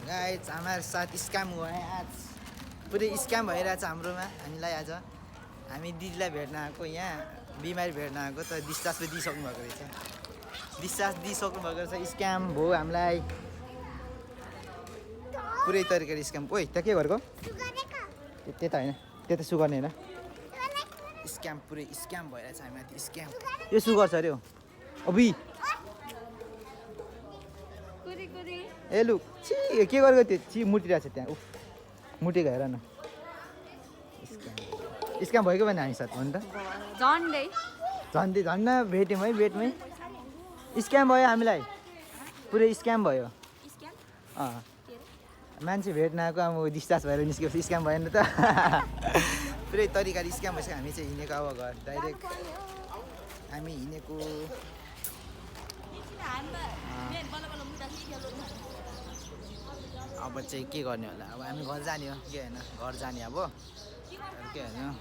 guys हमारे साथ scam हुआ है आज पुरै स्क्याम भइरहेछ हाम्रोमा हामीलाई आज हामी दिदीलाई भेट्न आएको यहाँ बिमारी भेट्न आएको त डिस्चार्ज पनि दिइसक्नु भएको रहेछ डिस्चार्ज दिइसक्नु भएको रहेछ स्क्याम भयो हामीलाई पुरै तरिकाले स्क्याम ओइ त के गरेको त्यता हैन त्यता सुगर नि हैन स्क्याम पुरै स्क्याम भइरहेछ हामीमाथि स्क्याम यो सुगर छ अरे हो अबि ए लु छि के गरेको त्यो छि मुटिरहेछ त्यहाँ उफ मुटेको हेर न स्क्याम भएको भने हामी साथ हो नि त झन्डै झन्डा भेट्यौँ है बेटमै स्क्याम भयो हामीलाई पुरै स्क्याम भयो मान्छे भेट्न आएको अब डिस्चार्ज भएर निस्केपछि स्क्याम भएन त पुरै तरिकाले स्क्याम भइसक्यो हामी चाहिँ हिँडेको अब घर डाइरेक्ट हामी हिँडेको अब चाहिँ के गर्ने होला अब हामी घर जाने हो के होइन घर जाने अब के होइन